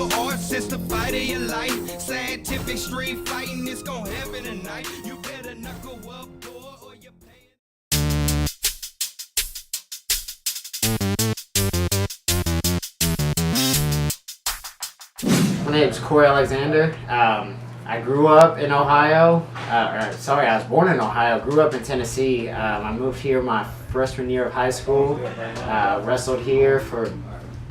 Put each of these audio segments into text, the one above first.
martial arts is the fight of your life. Scientific street fighting is gonna happen tonight. You better knuckle up, boy, or you're paying. My name's Cory Alexander. I grew up in Ohio. I was born in Ohio, grew up in Tennessee. I moved here my freshman year of high school. Wrestled here for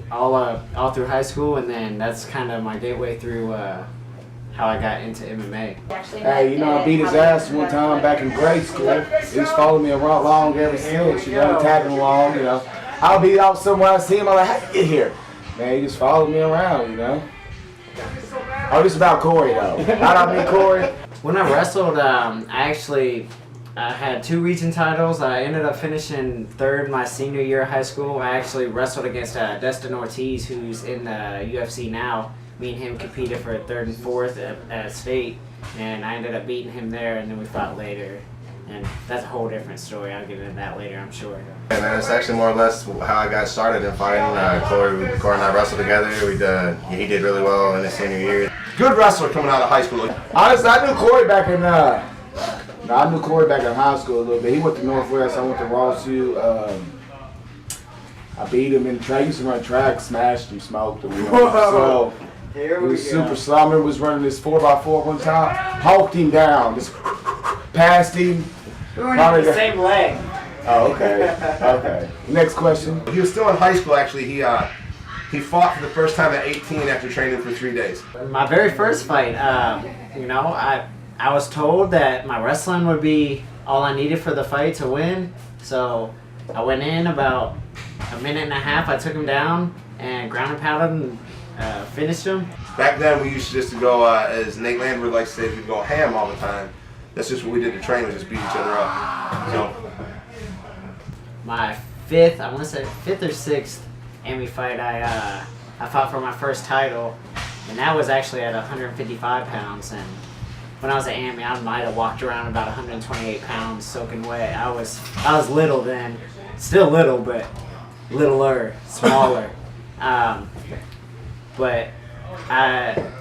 all through high school, and then that's kind of my gateway through how I got into MMA. Hey, you know, I beat his ass one time back in grade school. He's followed me around long ever since, you know, tagging along, you know. I'll be out somewhere, I see him, I'm like, how'd you get here? Man, he just followed me around, you know. Oh, this is about Cory, though. Not me, Cory. When I wrestled, I had 2 region titles. I ended up finishing 3rd my senior year of high school. I actually wrestled against Dustin Ortiz, who's in the UFC now. Me and him competed for 3rd and 4th at state, and I ended up beating him there, and then we fought later. And that's a whole different story. I'll get into that later, I'm sure. Yeah, man, it's actually more or less how I got started in fighting. Cory and I wrestled together. He did really well in his senior year. Good wrestler coming out of high school. Honestly, I knew Cory back in high school a little bit. He went to Northwest, I went to Ross U. I beat him in track. He used to run track, smashed him, smoked him. You know? So he was super slow. I remember was running this 4x4 one time, hulked him down, just passed him. We weren't even the same leg. Oh, okay. Okay. Next question. He was still in high school, actually. He fought for the first time at 18 after training for 3 days. My very first fight, you know, I was told that my wrestling would be all I needed for the fight to win. So I went in about a minute and a half. I took him down and ground and pounded and finished him. Back then, we used to just go, as Nate Landwehr likes to say, we'd go ham all the time. That's just what we did to train, we just beat each other up. So, my 5th, I want to say 5th or 6th AMI fight, I fought for my first title, and that was actually at 155 pounds. And when I was at AMI, I might have walked around about 128 pounds soaking wet. I was little then, still little, but littler, smaller. But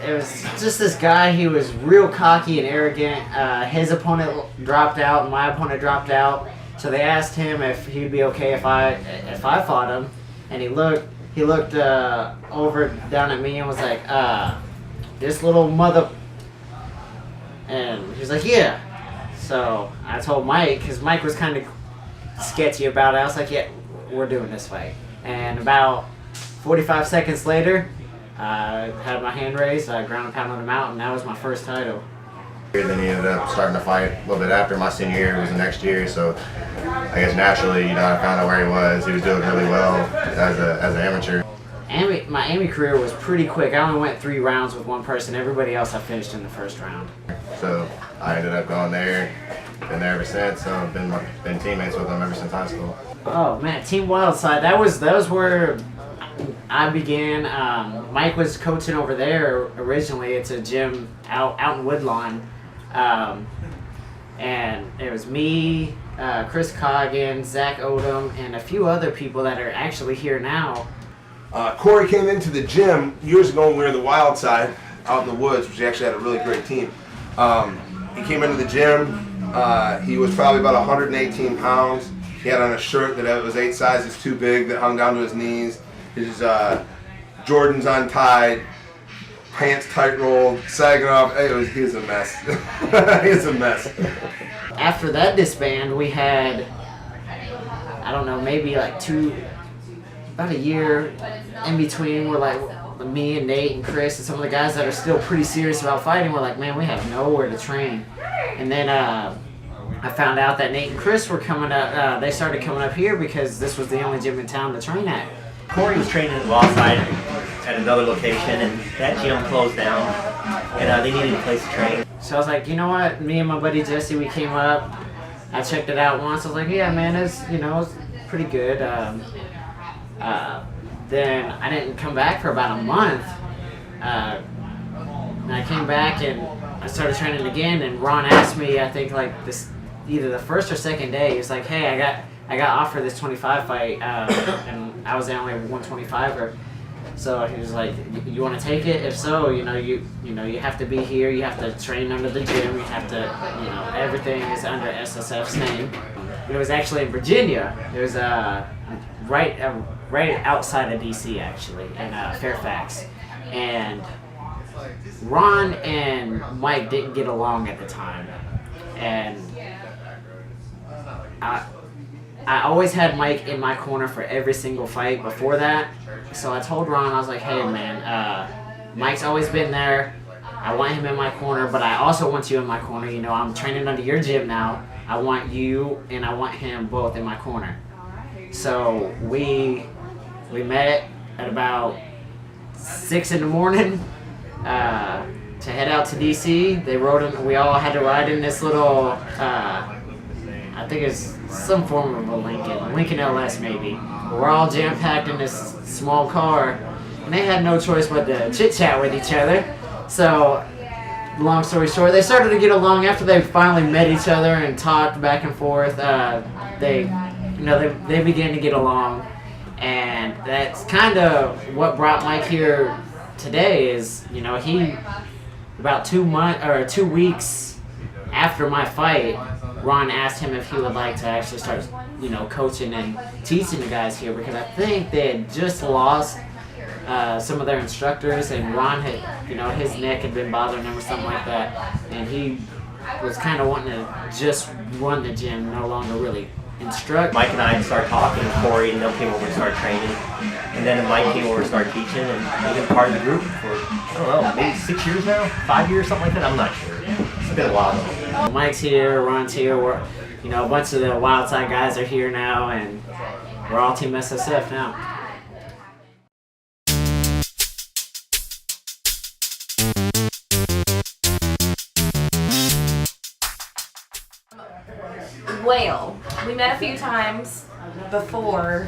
it was just this guy. He was real cocky and arrogant. His opponent dropped out, and my opponent dropped out. So they asked him if he'd be okay if I fought him, and he looked over down at me and was like, "This little mother," and he was like, "Yeah." So I told Mike, because Mike was kind of sketchy about it. I was like, "Yeah, we're doing this fight." And about 45 seconds later, I had my hand raised, I ground and pounded him out, and that was my first title. Then he ended up starting to fight a little bit after my senior year. It was the next year, so I guess naturally, you know, I found out where he was. He was doing really well as an amateur. My AMI career was pretty quick. I only went 3 rounds with one person. Everybody else I finished in the first round. So I ended up going there. Been there ever since. So I've been teammates with him ever since high school. Oh man, Team Wildside. That was where I began. Mike was coaching over there originally. It's a gym out in Woodlawn. And it was me, Chris Coggins, Zach Odom, and a few other people that are actually here now. Cory came into the gym years ago when we were in the Wild Side out in the woods, which actually had a really great team. He came into the gym. He was probably about 118 pounds. He had on a shirt that was 8 sizes too big that hung down to his knees. His Jordans untied, pants tight rolled, sagging off. He was a mess. He was a mess. After that disband, we had, I don't know, maybe like about a year in between. We're like, me and Nate and Chris and some of the guys that are still pretty serious about fighting, we're like, man, we have nowhere to train. And then I found out that Nate and Chris were coming up, they started coming up here because this was the only gym in town to train at. Cory was training in Wildside at another location, and that gym closed down, and they needed a place to train. So I was like, you know what? Me and my buddy Jesse, we came up. I checked it out once. I was like, yeah, man, it's pretty good. Then I didn't come back for about a month. And I came back and I started training again. And Ron asked me, I think like this, either the first or second day, he was like, hey, I got offered this 25 fight, and I was the only 125er. So he was like, "You want to take it? If so, you have to be here. You have to train under the gym. You have to, everything is under SSF's name." It was actually in Virginia. It was right outside of DC, actually, in Fairfax. And Ron and Mike didn't get along at the time, and I always had Mike in my corner for every single fight before that. So I told Ron, I was like, "Hey man, Mike's always been there. I want him in my corner, but I also want you in my corner. I'm training under your gym now. I want you and I want him both in my corner." So we met at about 6 in the morning to head out to DC. We all had to ride in this little, I think it's some form of a Lincoln LS maybe. We're all jam-packed in this small car, and they had no choice but to chit-chat with each other. So, long story short, they started to get along after they finally met each other and talked back and forth. They began to get along, and that's kind of what brought Mike here today. Is he about 2 weeks after my fight, Ron asked him if he would like to actually start, coaching and teaching the guys here, because I think they had just lost some of their instructors, and Ron had, his neck had been bothering him or something like that, and he was kind of wanting to just run the gym, no longer really instruct. Mike and I started talking, Cory, and they came over and started training. And then Mike came over and started teaching, and he's been part of the group for, I don't know, maybe 6 years now? 5 years, something like that? I'm not sure. It's been a while though. Mike's here, Ron's here, we're, a bunch of the Wild Side guys are here now, and we're all Team SSF now. Well, we met a few times before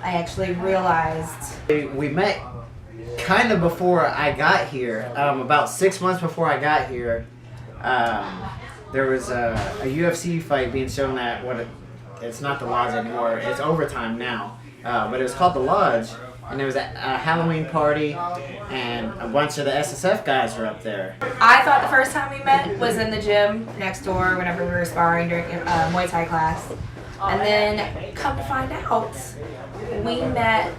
I actually realized. We met kind of before I got here, about 6 months before I got here. There was a UFC fight being shown at it's not the Lodge anymore, it's Overtime now, but it was called the Lodge, and there was a Halloween party, and a bunch of the SSF guys were up there. I thought the first time we met was in the gym next door whenever we were sparring during Muay Thai class. And then, come to find out, we met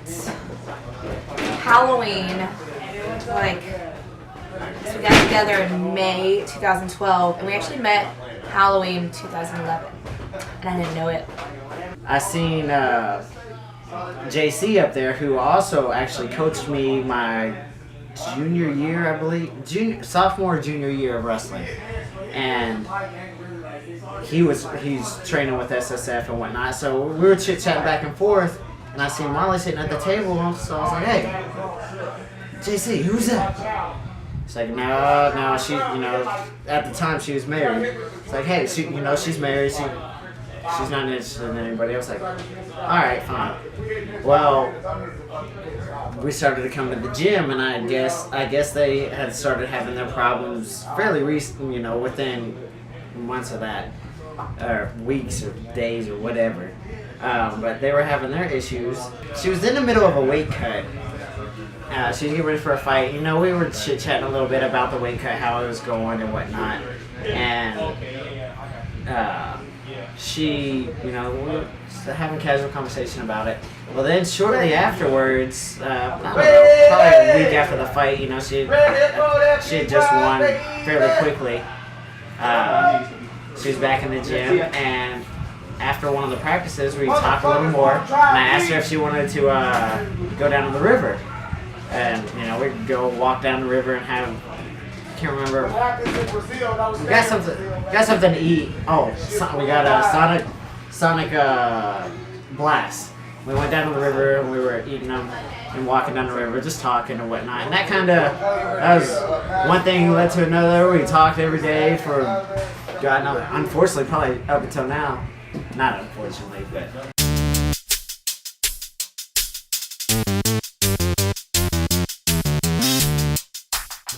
Halloween, so we got together in May 2012, and we actually met Halloween 2011, and I didn't know it. I seen JC up there, who also actually coached me my junior year, I believe, sophomore, junior year of wrestling, and he's training with SSF and whatnot. So we were chit-chatting back and forth, and I seen Molly sitting at the table, so I was like, "Hey, JC, who's that?" It's like, no, she, at the time she was married. It's like, "Hey, she's married, she's not interested in anybody." I was like, "Alright, fine." Well, we started to come to the gym, and I guess they had started having their problems fairly recent, within months of that, or weeks or days or whatever. But they were having their issues. She was in the middle of a weight cut. She was getting ready for a fight. We were chit-chatting a little bit about the weight cut, how it was going and whatnot. And she, we were having a casual conversation about it. Well, then shortly afterwards, I don't know, probably a week after the fight, she had just won fairly quickly. She was back in the gym, and after one of the practices, we talked a little more, and I asked her if she wanted to go down to the river. And, we'd go walk down the river and have, I can't remember, we got something to eat. Oh, we got a Sonic Blast. We went down to the river, and we were eating them and walking down the river, just talking and whatnot. And that was one thing led to another. We talked every day for, God knows, unfortunately, probably up until now. Not unfortunately, but.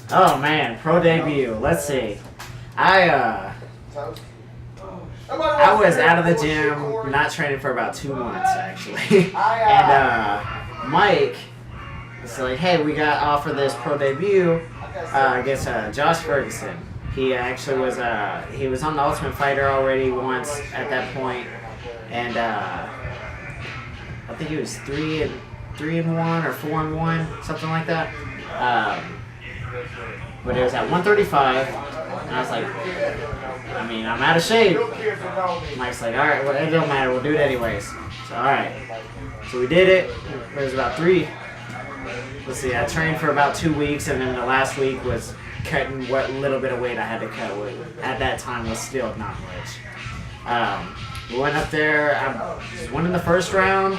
Oh man, pro debut. Let's see. I was out of the gym, not training for about 2 months actually. And Mike it's like, hey, we got offered this pro debut against Josh Ferguson. He actually was he was on the Ultimate Fighter already once at that point, and I think he was 3-1 or 4-1, something like that. But it was at 135, and I was like, I mean, I'm out of shape. Mike's like, all right, well, it don't matter, we'll do it anyways. So all right, so we did it. It was about let's see, I trained for about 2 weeks, and then the last week was cutting what little bit of weight I had to cut. At that time was still not much. We went up there, I was winning the first round.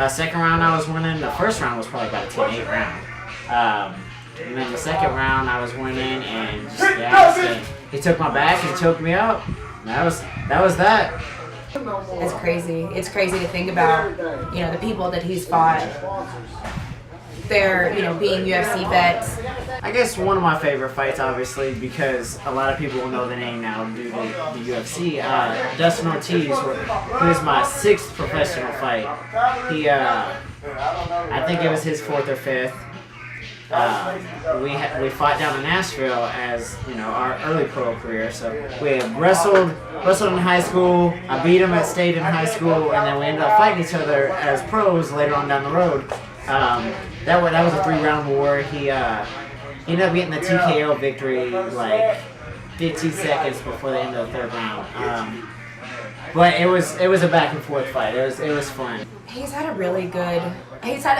Second round I was winning. The first round was probably about a 10-8 round. And then the second round I was winning, and just, he took my back and choked me up. And that was that. It's crazy. It's crazy to think about, you know, the people that he's fought. They're, you know, being UFC vets. I guess one of my favorite fights, obviously, because a lot of people will know the name now due to the UFC. Dustin Ortiz, who is my 6th professional fight. He, I think it was his 4th or 5th. We fought down in Nashville as, you know, our early pro career. So we had wrestled in high school. I beat him at state in high school, and then we ended up fighting each other as pros later on down the road. That was a 3-round war. He ended up getting the TKO victory like 15 seconds before the end of the 3rd round. But it was a back and forth fight. It was fun. He's had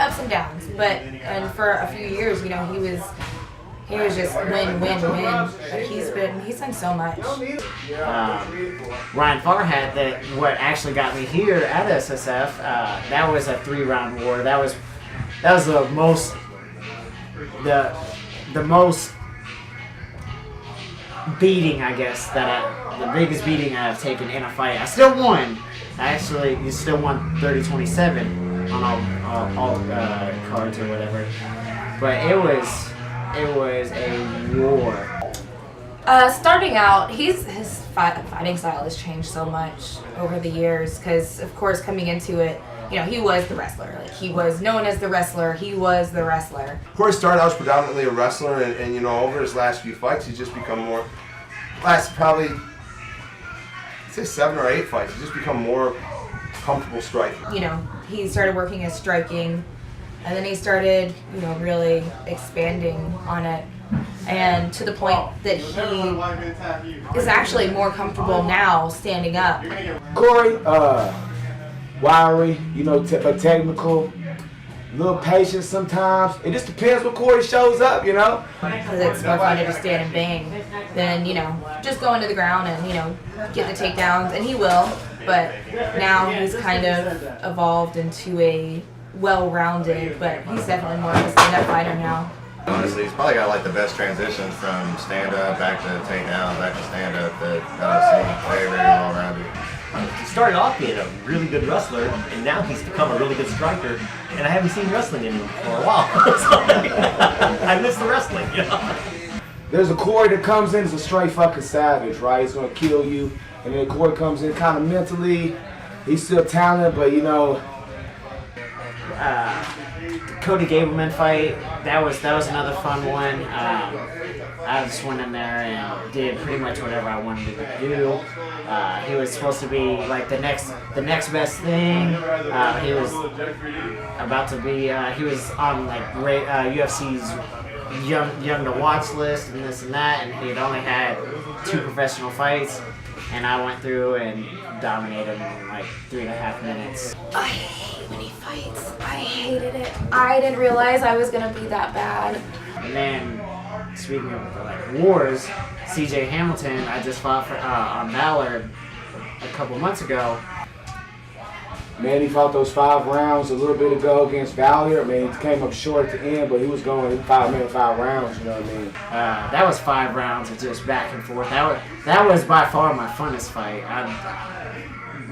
ups and downs, and for a few years, you know, he was just win. But he's done so much. Ryan Farhat, what actually got me here at SSF, that was a 3-round war. That was the most beating, I guess, the biggest beating I've taken in a fight. I still won. You still won 30-27 on all cards or whatever. But it was a war. Starting out, his fighting style has changed so much over the years because, of course, coming into it, you know, he was the wrestler. Like, he was known as the wrestler. He was the wrestler. Cory started out as predominantly a wrestler, and you know, over his last few fights, he's just become more. Last probably, I'd say 7 or 8 fights, he's just become more comfortable striking. You know, he started working as striking, and then he started, you know, really expanding on it, and to the point that he is actually more comfortable now standing up. Cory, wiry, you know, but technical, a little patient sometimes. It just depends when Cory shows up, you know. Because it's more fun to just stand and bang than, you know, just go into the ground and, you know, get the takedowns, and he will. But now he's kind of evolved into a well-rounded, but he's definitely more of a stand-up fighter now. Honestly, he's probably got like the best transition from stand-up back to takedown, back to stand-up that I've seen. Very, very well-rounded. He started off being a really good wrestler, and now he's become a really good striker, and I haven't seen wrestling in him for a while. So, I miss the wrestling, you know? There's a Cory that comes in as a straight fucking savage, right? He's gonna kill you. And then Cory comes in kind of mentally. He's still talented, but you know. Cody Gableman fight, that was another fun one. I just went in there and did pretty much whatever I wanted to do. He was supposed to be like the next best thing. He was about to be. He was on like UFC's young to watch list and this and that, and he had only had 2 professional fights. And I went through and dominated him in like 3.5 minutes. I hate when he fights. I hated it. I didn't realize I was gonna be that bad. And then, speaking of like wars, CJ Hamilton, I just fought for on Valor a couple months ago. Man, he fought those 5 rounds a little bit ago against Valor. I mean, he came up short at the end, but he was going 5 rounds, you know what I mean? That was 5 rounds of just back and forth. That was by far my funnest fight.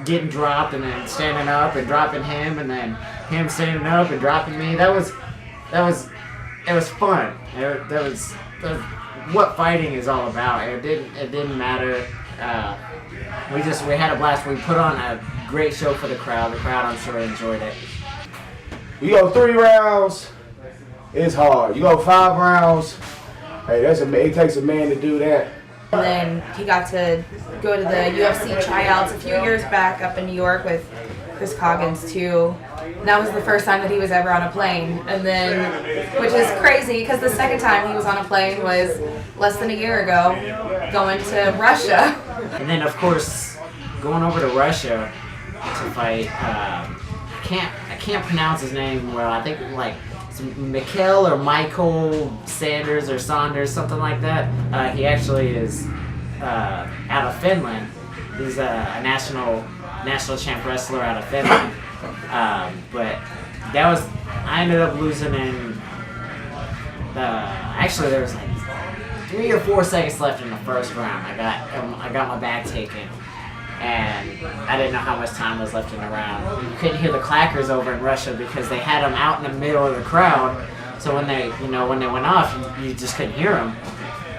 Getting dropped and then standing up and dropping him, and then him standing up and dropping me. It was fun. That was what fighting is all about. It didn't matter. We had a blast. We put on a great show for the crowd. The crowd, I'm sure, enjoyed it. We go 3 rounds. It's hard. You go 5 rounds. Hey, it takes a man to do that. And then he got to go to the UFC tryouts a few years back up in New York with Chris Coggins too. And that was the first time that he was ever on a plane. And then, which is crazy because the second time he was on a plane was less than a year ago, going to Russia. And then, of course, going over to Russia to fight. I can't pronounce his name well. I think like it's Mikhail or Michael Sanders or Saunders, something like that. He actually is out of Finland. He's a national champ wrestler out of Finland. But I ended up losing in actually there was like 3 or 4 seconds left in the first round. I got my back taken, and I didn't know how much time was left in the round. You couldn't hear the clackers over in Russia because they had them out in the middle of the crowd. So when they went off, you just couldn't hear them.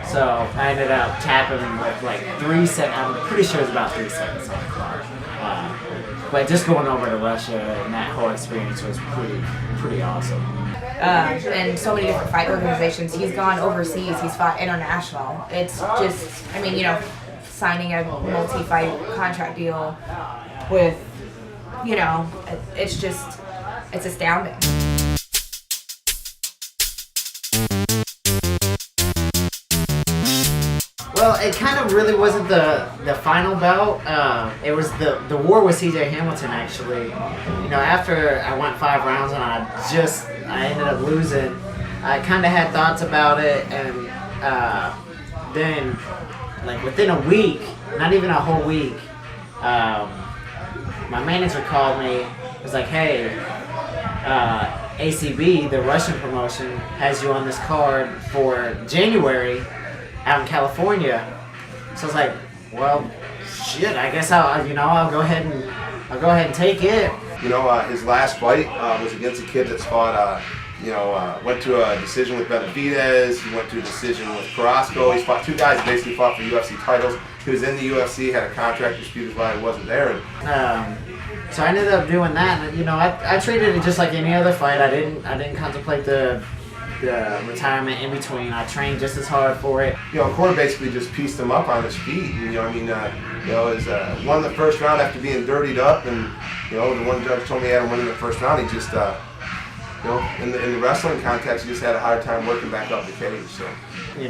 So I ended up tapping with like 3 seconds. I'm pretty sure it was about 3 seconds on the clock. But just going over to Russia and that whole experience was pretty awesome. And so many different fight organizations. He's gone overseas. He's fought international. It's just, I mean, signing a multi-fight contract deal with, it's astounding. Well, it kind of really wasn't the final bout. It was the war with C.J. Hamilton, actually. After I went 5 rounds and I ended up losing, I kind of had thoughts about it, and then, like, within a week, not even a whole week, my manager called me. It was like, hey, ACB, the Russian promotion, has you on this card for January out in California. So I was like, well, shit, I guess I'll go ahead and take it. His last fight was against a kid that's fought, went to a decision with Benavidez. He went to a decision with Carrasco. He's fought 2 guys basically fought for UFC titles. He was in the UFC, had a contract dispute, is why he wasn't there. So I ended up doing that, and I treated it just like any other fight. I didn't contemplate the retirement in between. I trained just as hard for it. Cory basically just pieced him up on his feet. Won the first round after being dirtied up, and the one judge told me he had him win in the first round. He just, in the wrestling context, he just had a hard time working back up the cage. So,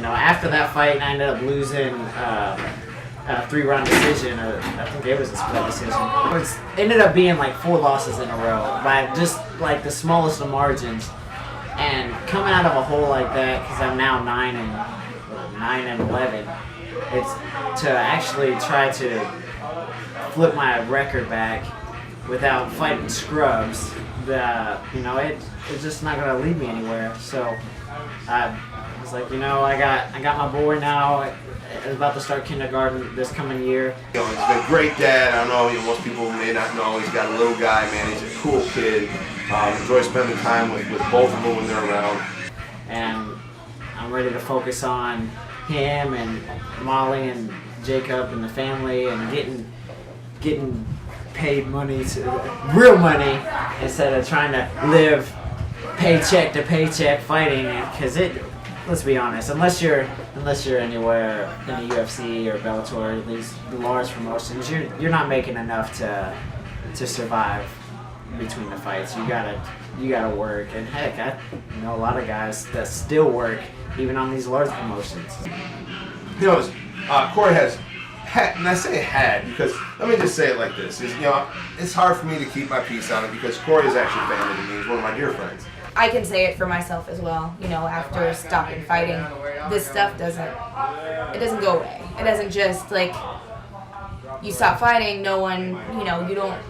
after that fight, I ended up losing a 3-round decision. I think it was a split decision. It ended up being like 4 losses in a row by just like the smallest of margins. And coming out of a hole like that, because I'm now 9 and 11, it's to actually try to flip my record back without fighting scrubs. It's just not gonna lead me anywhere. So I was like, I got my boy now. Is about to start kindergarten this coming year. He's been a great dad. I don't know, most people may not know. He's got a little guy, man. He's a cool kid. Enjoy spending time with both of them when they're around. And I'm ready to focus on him and Molly and Jacob and the family and getting paid money, real money, instead of trying to live paycheck to paycheck fighting. Because let's be honest, unless you're anywhere in the UFC or Bellator, these large promotions, you're not making enough to survive between the fights. You gotta work, and heck, I know a lot of guys that still work even on these large promotions. Cory has had, and I say had because let me just say it like this: it's hard for me to keep my peace on it because Cory is actually family to me. He's one of my dear friends. I can say it for myself as well. After stopping fighting, this stuff doesn't go away. It doesn't just like you stop fighting. No one, you don't.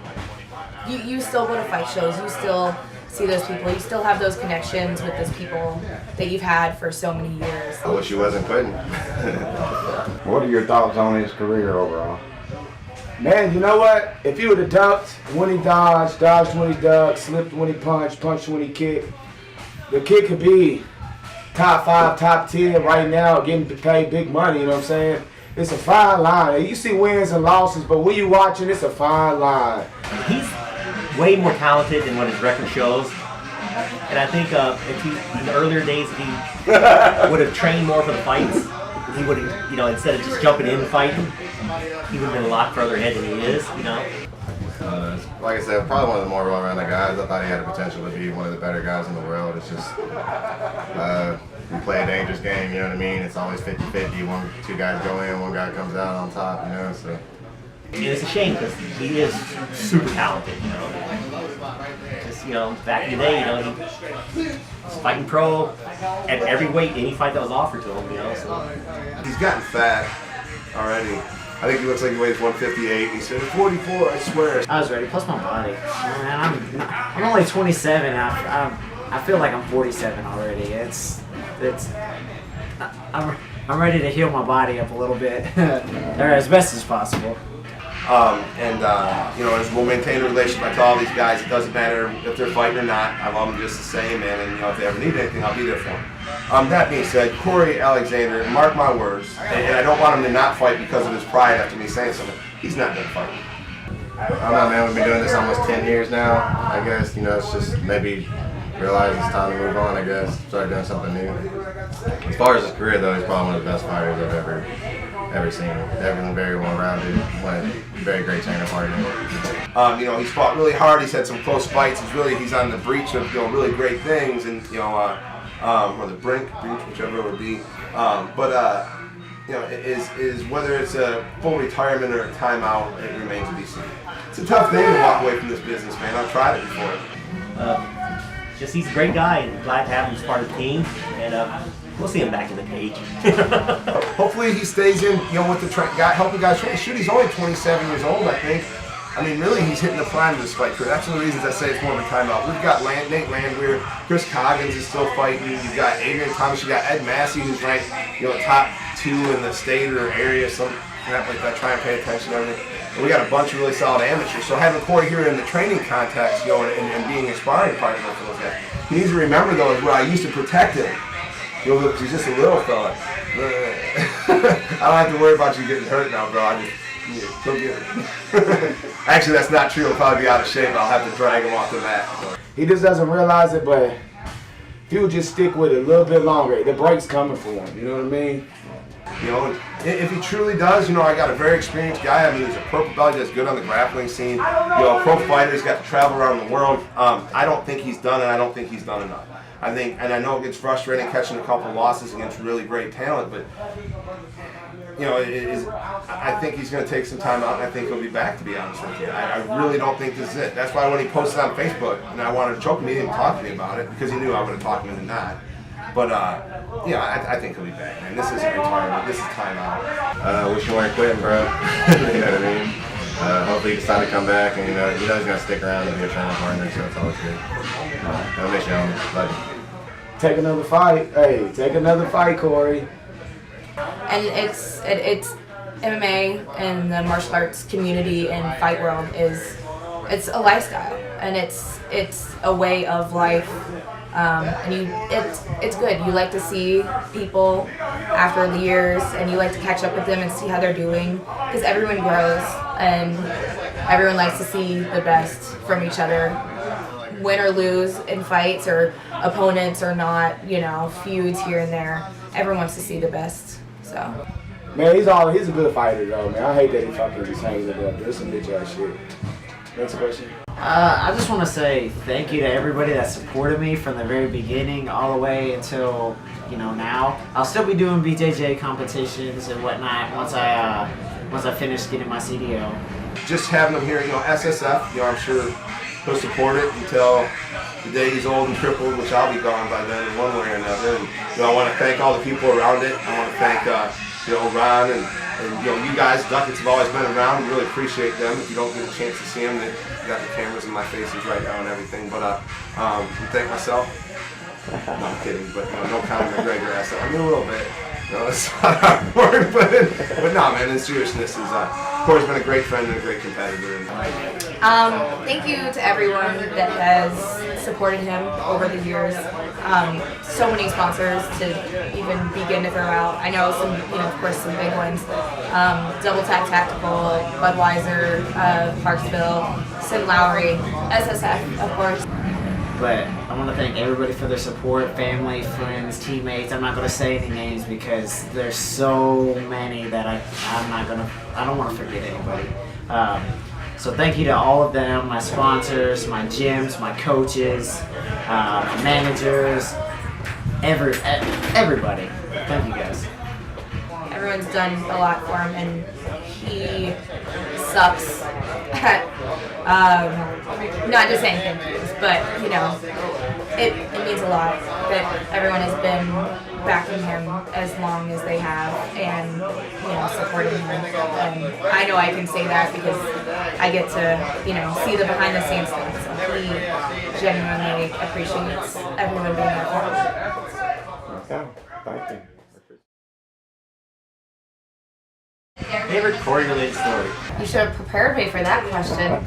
You still go to fight shows. You still see those people. You still have those connections with those people that you've had for so many years. I wish he wasn't quitting. What are your thoughts on his career overall? Man, you know what? If he would have ducked when he dodged when he ducked, slipped when he punched when he kicked, the kid could be top 5, top 10 right now, getting paid big money, you know what I'm saying? It's a fine line. You see wins and losses, but when you watching, it's a fine line. He's way more talented than what his record shows. And I think if he, in the earlier days, if he would have trained more for the fights, he would have, instead of just jumping in and fighting, he would have been a lot further ahead than he is, Like I said, probably one of the more well-rounded guys. I thought he had the potential to be one of the better guys in the world. It's just, we play a dangerous game, you know what I mean? It's always 50-50. Two guys go in, one guy comes out on top, so. And it's a shame because he is super talented, Just, back in the day, he was fighting pro at every weight, any fight that was offered to him, so. He's gotten fat already. I think he looks like he weighs 158. He said 44. I swear. I was ready. Plus my body. Man, I'm only 27. I feel like I'm 47 already. I'm ready to heal my body up a little bit, or as best as possible. As we'll maintain a relationship. I tell all these guys, it doesn't matter if they're fighting or not. I love them just the same, man. And if they ever need anything, I'll be there for them. That being said, Cory Alexander, mark my words, and I don't want him to not fight because of his pride after me saying something. He's not going to fight. I don't know, man. We've been doing this almost 10 years now. I guess, it's just maybe realize it's time to move on, I guess. Start doing something new. As far as his career, though, he's probably one of the best fighters I've ever seen. Definitely very well-rounded, very great trainer partner. He's fought really hard. He's had some close fights. He's on the breach of really great things, and or the brink, whichever it would be. Is whether it's a full retirement or a timeout, it remains to be seen. It's a tough thing to walk away from this business, man. I've tried it before. Just he's a great guy, and glad to have him as part of the team. And we'll see him back in the cage. Hopefully he stays in, with the helping guys train. Shoot, he's only 27 years old, I think. I mean, really, he's hitting the prime of this fight career. That's one of the reasons I say it's more of a timeout. We've got Nate Landwehr, Chris Coggins is still fighting. You've got Adrian Thomas. You've got Ed Massey, who's ranked, top 2 in the state or area, something like that. Try and pay attention to everything. And we got a bunch of really solid amateurs. So having Cory here in the training context, and being a sparring partner for those guys, he needs to remember though is where I used to protect him. He's just a little fella. I don't have to worry about you getting hurt now, bro. Go get him. Actually, that's not true. He'll probably be out of shape. I'll have to drag him off the mat. So. He just doesn't realize it, but if he would just stick with it a little bit longer, the break's coming for him. You know what I mean? If he truly does, I got a very experienced guy. I mean, he's a purple belt. He does good on the grappling scene. Pro fighter. He's got to travel around the world. I don't think he's done it. I don't think he's done enough. I think, and I know it gets frustrating catching a couple losses against really great talent, but I think he's going to take some time out, and I think he'll be back, to be honest with you. I really don't think this is it. That's why when he posted on Facebook, and I wanted to choke him, he didn't talk to me about it, because he knew I would have talked to him and not. But, I think he'll be back, man. This isn't retirement. This is time out. Wish you weren't quitting, bro. You know what I mean? Hopefully he decides to come back, and he knows he's going to stick around and be a training partner, so it's always good. I'll miss you, homie. Love you. Take another fight. Hey, take another fight, Cory. And it's MMA and the martial arts community and fight world it's a lifestyle, and it's a way of life. And it's good. You like to see people after the years, and you like to catch up with them and see how they're doing, because everyone grows and everyone likes to see the best from each other, win or lose in fights, or opponents or not, feuds here and there. Everyone wants to see the best. So. Man, he's a good fighter though, man. I hate that he fucking just hangs it up. There's some bitch ass shit. Next question. I just want to say thank you to everybody that supported me from the very beginning all the way until now. I'll still be doing BJJ competitions and whatnot once I finish getting my CDO. Just having him here, SSF, I'm sure he'll support it until the day he's old and crippled, which I'll be gone by then in one way or another. And I want to thank all the people around it. I want to thank Ron and you guys. Duckett's have always been around. We really appreciate them. If you don't get a chance to see them, they got the cameras in my faces right now and everything. But thank myself. No, I'm kidding, but no Conor McGregor ass. I mean, a little bit. It's not hard work, but no, man. In seriousness, Cory's been a great friend and a great competitor. Thank you to everyone that has supported him over the years. So many sponsors to even begin to throw out. I know some, of course, some big ones. Double Tap Tactical, Budweiser, Parksville, Sid Lowry, SSF, of course. But I want to thank everybody for their support, family, friends, teammates. I'm not going to say any names because there's so many that I don't want to forget anybody. So thank you to all of them, my sponsors, my gyms, my coaches, my managers, everybody. Thank you guys. Everyone's done a lot for him, and he sucks at not just saying thank yous, but you know, it means a lot that everyone has been backing him as long as they have, and you know, supporting him. And I know I can say that because I get to, you know, see the behind the scenes stuff. So he genuinely appreciates everyone being there for him. Okay, thank you. Favorite Cory related story? You should have prepared me for that question.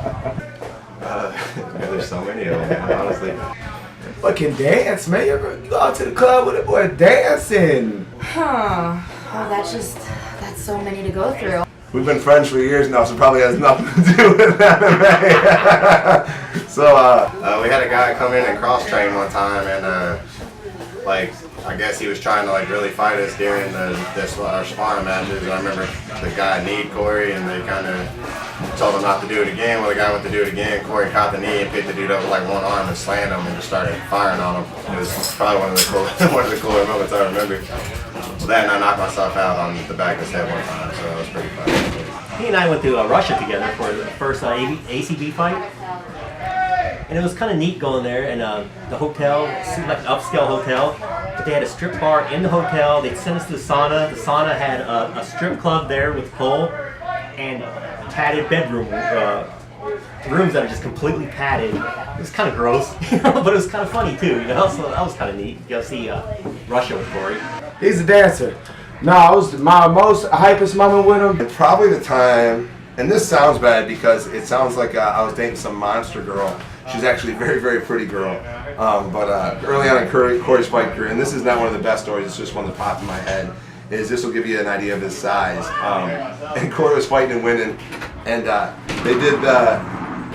Man, there's so many of them, honestly. Fucking dance, man. You go out to the club with a boy dancing. Huh. Oh, that's so many to go through. We've been friends for years now, so it probably has nothing to do with MMA. So, we had a guy come in and cross train one time, and like, I guess he was trying to like really fight us during our sparring matches. And I remember the guy kneed Cory, and they kind of told him not to do it again. Well, the guy went to do it again. Cory caught the knee and picked the dude up with like one arm and slammed him and just started firing on him. It was probably one of the cooler moments I remember. So that, and I knocked myself out on the back of his head one time, so it was pretty fun. He and I went to Russia together for the first ACB fight. And it was kind of neat going there, and the hotel seemed like an upscale hotel, but they had a strip bar in the hotel. They sent us to the sauna. The sauna had a strip club there with pole and padded bedroom rooms that are just completely padded. It was kind of gross, but it was kind of funny too, you know. So that was kind of neat. You go see Russia with Cory. He's a dancer. No, I was my most hypest moment with him. and probably the time, and this sounds bad because it sounds like I was dating some monster girl. She's actually a very, very pretty girl. But early on in Cory's fight career, and this is not one of the best stories, it's just one that popped in my head, is this will give you an idea of his size. And Cory was fighting and winning, and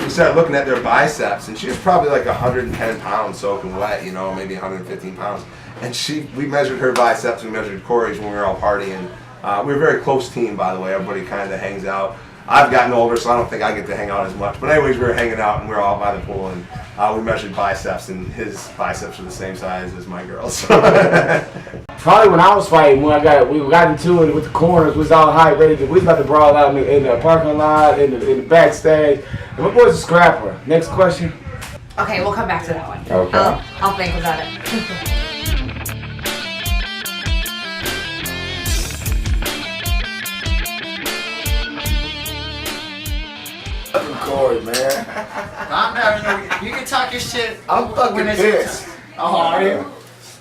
we started looking at their biceps, and she was probably like 110 pounds soaking wet, you know, maybe 115 pounds. And we measured her biceps, we measured Cory's when we were all partying. We were a very close team, by the way, everybody kind of hangs out. I've gotten older, so I don't think I get to hang out as much. But anyways, we were hanging out, and we were all by the pool, and we measured biceps, and his biceps were the same size as my girl's. Probably when I was fighting, we got into it with the corners, we was all hype, ready to, we was about to brawl out in the parking lot, in the backstage. And my boy's a scrapper. Next question. Okay, we'll come back to that one. Okay. I'll think about it. Cory, man. Calm down. You can talk your shit. I'm fucking pissed. Oh, are you?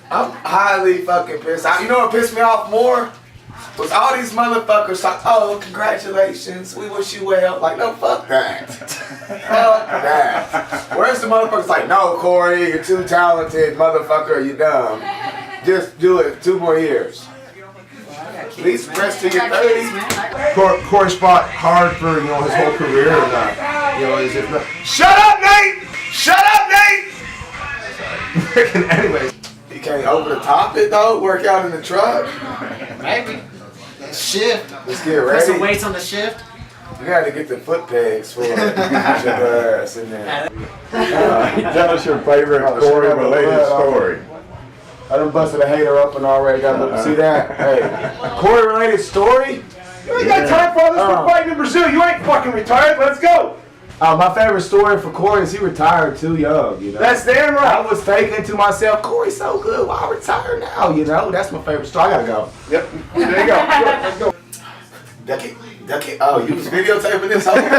I'm highly fucking pissed. You know what pissed me off more? Was all these motherfuckers like, oh, congratulations, we wish you well. Like, no, fuck that. Fuck that. Where's the motherfuckers like, no, Cory, you're too talented, motherfucker, you dumb. Just do it 2 more years. At least rest till you're 30. Cory fought hard for his whole career, and shut up, Nate! Shut up, Nate! Anyways, You can't over the top it though. Work out in the truck. Maybe. Shift. Let's get Put some ready. weights on the shift. You got to get the foot pegs for it. Get your ass in there. Tell us your favorite Cory related story. I done busted a hater up and already got to see that. Hey, Cory related story? You ain't got time for all this. We're fighting in Brazil. You ain't fucking retired. Let's go. My favorite story for Cory is he retired too young, you know. That's damn right. I was thinking to myself, Cory's so good, why retire now, you know? That's my favorite story. I gotta go. Yep. There you go. Let's go. Duckett. Oh, you was videotaping this whole thing? They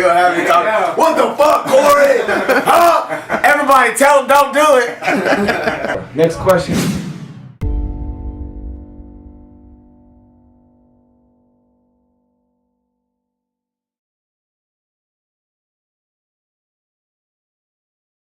gonna have me talking. What the fuck, Cory? Huh? Everybody tell him don't do it. Next question.